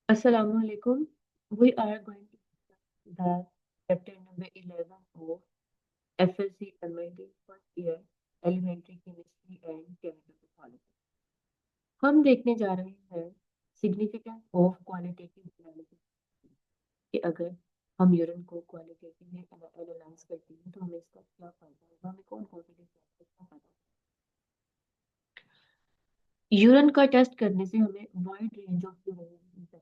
Assalamualaikum. We are going to discuss the chapter number 11 of FSC MIT first year elementary chemistry and chemical pathology. हम देखने जा रहे हैं significance of qualitative analysis कि अगर हम यूरिन को क्वालिटेटिवली एनालाइज करते हैं तो हमें इसका क्या फायदा होगा, हमें कौन कौन से डिफरेंसेस का फायदा होगा। यूरिन का टेस्ट करने से हमें वाइड रेंज ऑफ यूरिन का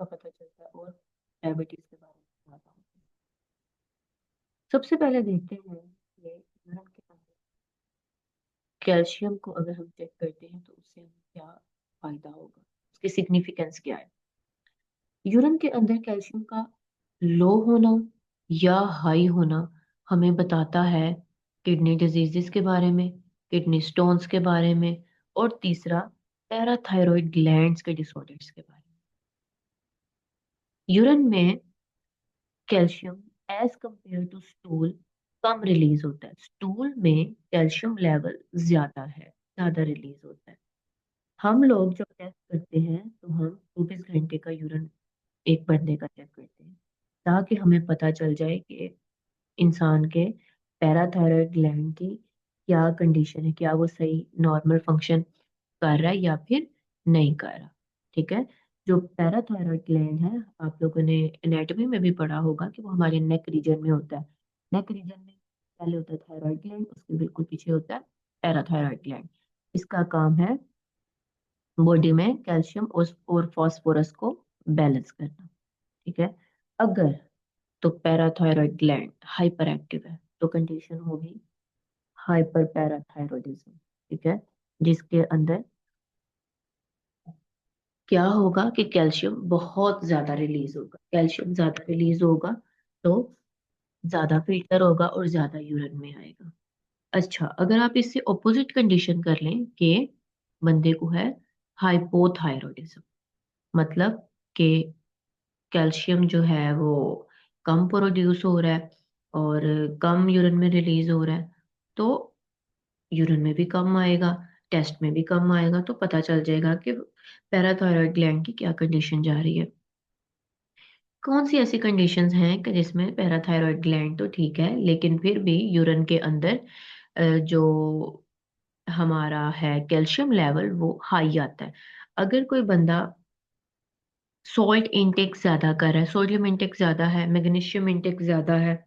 पता चलता है और डायबिटीज के बारे में पता होता है। सबसे पहले देखते हैं कि यूरिन के अंदर कैल्शियम को अगर हम चेक करते हैं तो उससे हमें क्या फायदा होगा, उसकी सिग्निफिकेंस क्या है। यूरिन के अंदर कैल्शियम का लो होना या हाई होना हमें बताता है किडनी डिजीजेस के बारे में, किडनी स्टोन्स के बारे में, और तीसरा पैराथायरॉयड ग्लैंड्स के डिसऑर्डर्स के बारे में। यूरिन में calcium as compare to stool कम रिलीज होता है। स्टूल में कैल्शियम लेवल ज्यादा है, ज्यादा रिलीज होता है। हम लोग जब टेस्ट करते हैं तो हम 24 घंटे का यूरिन एक बंदे का चेक करते हैं ताकि हमें पता चल जाए कि इंसान के पैराथायरॉयड ग्लैंड की क्या कंडीशन है, क्या वो सही नॉर्मल फंक्शन कर रहा है या फिर नहीं कर रहा। ठीक है। जो पैराथायरॉयड ग्लैंड है, आप लोगों ने एनाटॉमी में भी पढ़ा होगा कि वो हमारे नेक रीजन में होता है। नेक रीजन में पहले होता है थायराइड ग्लैंड, उसके बिल्कुल पीछे होता है पैराथायरॉयड ग्लैंड। इसका काम है बॉडी में कैल्शियम और फास्फोरस को बैलेंस करना। ठीक है। अगर तो पैराथायरॉयड ग्लैंड हाइपर एक्टिव है तो कंडीशन होगी हाइपर पैराथायरॉयडिज्म। ठीक है। जिसके अंदर क्या होगा कि कैल्शियम बहुत ज्यादा रिलीज होगा। कैल्शियम ज्यादा रिलीज होगा तो ज्यादा फिल्टर होगा और ज्यादा यूरिन में आएगा। अच्छा, अगर आप इससे ऑपोजिट कंडीशन कर लें कि बंदे को है हाइपोथायरॉयडिज्म, मतलब कि कैल्शियम जो है वो कम प्रोड्यूस हो रहा है और कम यूरिन में रिलीज हो रहा है, तो यूरिन में भी कम आएगा, टेस्ट में भी कम आएगा, तो पता चल जाएगा कि पैराथायरॉयड ग्लैंड की क्या कंडीशन जा रही है। कौन सी ऐसी कंडीशंस हैं कि जिसमें पैराथायरॉयड ग्लैंड तो ठीक है लेकिन फिर भी यूरिन के अंदर जो हमारा है कैल्शियम लेवल वो हाई आता है। अगर कोई बंदा सॉल्ट इंटेक ज्यादा कर रहा है, सोडियम इंटेक ज्यादा है, मैग्नीशियम इंटेक ज्यादा है,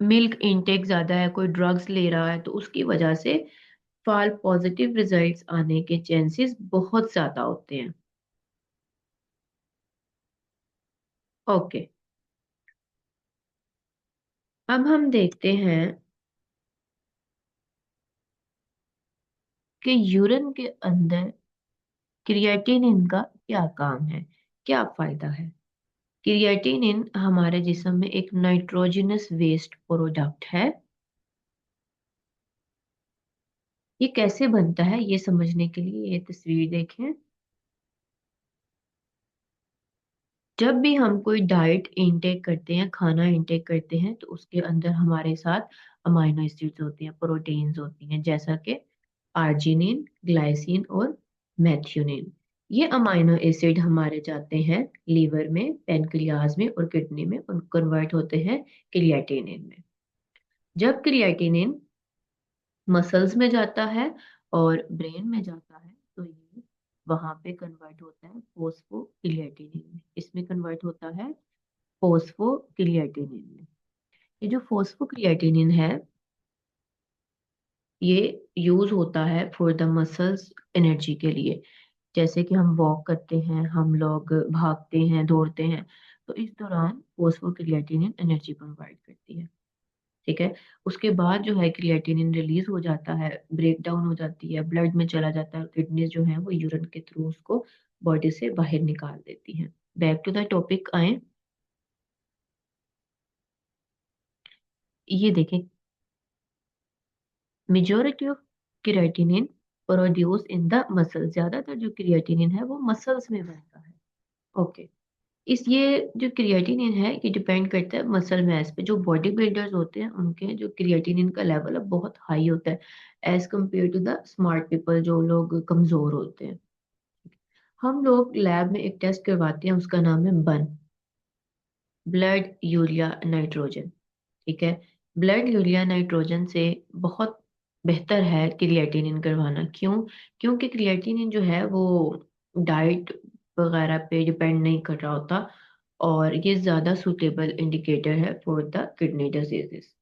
मिल्क इंटेक ज्यादा है, कोई ड्रग्स ले रहा है, तो उसकी वजह से फाल पॉजिटिव रिजल्ट्स आने के चांसेस बहुत ज्यादा होते हैं। ओके, अब हम देखते हैं कि यूरिन के अंदर क्रिएटिनिन का क्या काम है, क्या फायदा है। क्रिएटिनिन हमारे जिस्म में एक नाइट्रोजनस वेस्ट प्रोडक्ट है। ये कैसे बनता है ये समझने के लिए ये तस्वीर देखें। जब भी हम कोई डाइट इनटेक करते हैं, खाना इनटेक करते हैं, तो उसके अंदर हमारे साथ अमाइनो एसिड्स होते हैं, प्रोटीन्स होती हैं, जैसा कि आर्जिनिन, ग्लाइसिन और मेथियोनिन। ये अमाइनो एसिड हमारे जाते हैं लीवर में, पेनक्रियाज में और किडनी में, और कन्वर्ट होते हैं क्रिएटिनिन में। जब क्रिएटिनिन मसल्स में जाता है और ब्रेन में जाता है तो ये वहां पे कन्वर्ट होता है फोस्फोक्रिएटिनिन में। इसमें कन्वर्ट होता है फोस्फोक्रिएटिनिन में। ये जो फोस्फोक्रिएटिनिन है ये यूज होता है फॉर द मसल्स एनर्जी के लिए। जैसे कि हम वॉक करते हैं, हम लोग भागते हैं, दौड़ते हैं, तो इस दौरान फोस्फोक्रिएटिनिन एनर्जी प्रोवाइड करती है। ठीक है। उसके बाद जो है क्रिएटिनिन रिलीज हो जाता है, ब्रेक डाउन हो जाती है, ब्लड में चला जाता है, किडनी जो है वो यूरिन के थ्रू उसको बॉडी से बाहर निकाल देती है। बैक टू द टॉपिक आए। ये देखें, majority of creatinine produce in the muscle, ज्यादातर जो क्रिएटिनिन है वो मसल्स में बनता है। ओके। इस ये जो क्रिएटिनिन है ये डिपेंड करता है मसल मास पे। जो बॉडी बिल्डर्स होते हैं उनके जो क्रिएटिनिन का लेवल है बहुत हाई होता है as compare to the smart people, जो लोग कमजोर होते हैं। हम लोग लैब में एक टेस्ट करवाते हैं, उसका नाम है बन, ब्लड यूरिया नाइट्रोजन। ठीक है। ब्लड यूरिया नाइट्रोजन से बहुत बेहतर है क्रिएटिनिन करवाना। क्यों? क्योंकि क्रिएटिनिन जो है वो डाइट वगैरह पे डिपेंड नहीं कर रहा होता, और ये ज्यादा सुटेबल इंडिकेटर है फॉर द किडनी डिजीजेस।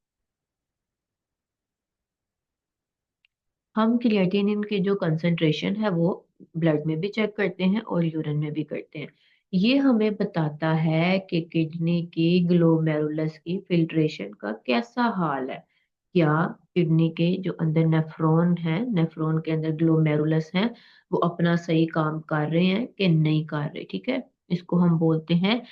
हम क्रिएटिनिन की जो कंसंट्रेशन है वो ब्लड में भी चेक करते हैं और यूरिन में भी करते हैं। ये हमें बताता है कि किडनी की ग्लोमेरुलस की फिल्ट्रेशन का कैसा हाल है। क्या किडनी के जो अंदर नेफ्रॉन है, नेफ्रॉन के अंदर ग्लोमेरुलस है, वो अपना सही काम कर रहे हैं कि नहीं कर रहे। ठीक है। इसको हम बोलते हैं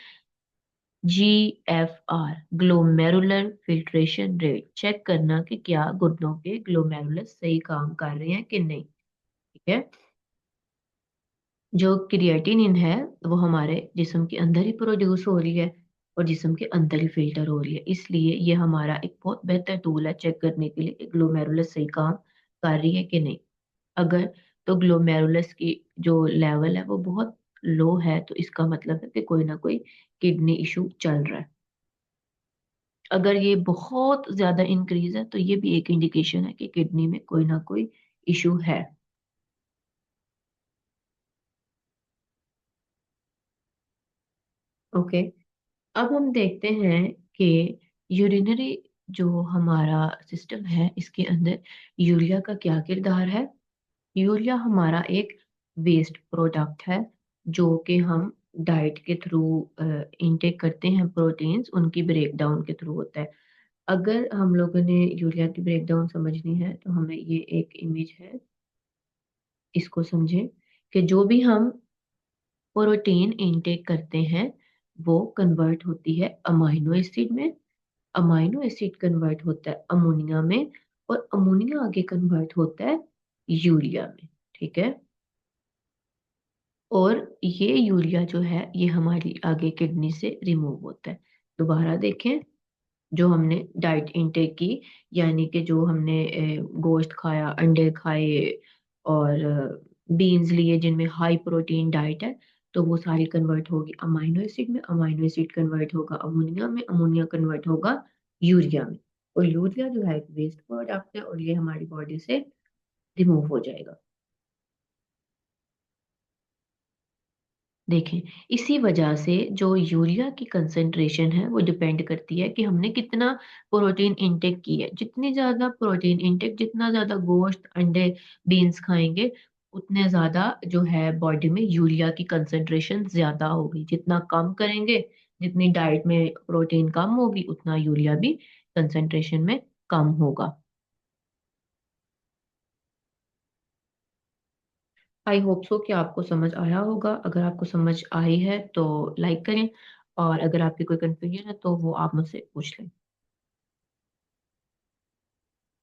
GFR, glomerular filtration rate. Check करना कि क्या गुर्दों के ग्लोमेरुलस सही काम कर रहे हैं कि नहीं। ठीक है। जो क्रिएटिनिन है वो हमारे जिस्म के अंदर ही प्रोड्यूस हो रही है और जिस्म के अंदर ही फिल्टर हो रही है, इसलिए ये हमारा एक बहुत बेहतर टूल है चेक करने के लिए कि ग्लोमेरुलस सही काम कर रही है कि नहीं। अगर तो ग्लोमेरुलस की जो लेवल है वो बहुत लो है, तो इसका मतलब है कि कोई ना कोई किडनी इशू चल रहा है। अगर ये बहुत ज्यादा इंक्रीज है तो ये भी एक इंडिकेशन है कि किडनी में कोई ना कोई इशू है। ओके। अब हम देखते हैं कि यूरिनरी जो हमारा सिस्टम है इसके अंदर यूरिया का क्या किरदार है। यूरिया हमारा एक वेस्ट प्रोडक्ट है जो कि हम डाइट के थ्रू इनटेक करते हैं। प्रोटीन्स उनकी ब्रेक डाउन के थ्रू होता है। अगर हम लोगों ने यूरिया की ब्रेक डाउन समझनी है तो हमें ये एक इमेज है, इसको समझें कि जो भी हम प्रोटीन इनटेक करते हैं वो कन्वर्ट होती है अमाइनो एसिड में, अमाइनो एसिड कन्वर्ट होता है अमोनिया में, और अमोनिया आगे कन्वर्ट होता है यूरिया में। ठीक है। और ये यूरिया जो है ये हमारी आगे किडनी से रिमूव होता है। दोबारा देखें, जो हमने डाइट इनटेक की, यानी कि जो हमने गोश्त खाया, अंडे खाए और बीन्स लिए जिनमें हाई प्रोटीन डाइट है, तो वो सारी कन्वर्ट होगी अमाइनो एसिड में, अमाइनो एसिड कन्वर्ट होगा अमोनिया में, अमोनिया कन्वर्ट होगा यूरिया में। और यूरिया जो है एक वेस्ट प्रोडक्ट है और ये हमारी बॉडी से रिमूव हो जाएगा। देखें, इसी वजह से जो यूरिया की कंसंट्रेशन है वो डिपेंड करती है कि हमने कितना प्रोटीन इंटेक की है। जितनी ज्यादा प्रोटीन इंटेक, जितना ज्यादा गोश्त, अंडे, बीन्स खाएंगे, उतने ज्यादा जो है बॉडी में यूरिया की कंसंट्रेशन ज्यादा होगी। जितना कम करेंगे, जितनी डाइट में प्रोटीन कम होगी, उतना यूरिया भी कंसंट्रेशन में कम होगा। आई होप सो कि आपको समझ आया होगा। अगर आपको समझ आई है तो लाइक करें, और अगर आपकी कोई कंफ्यूजन है तो वो आप मुझसे पूछ लें।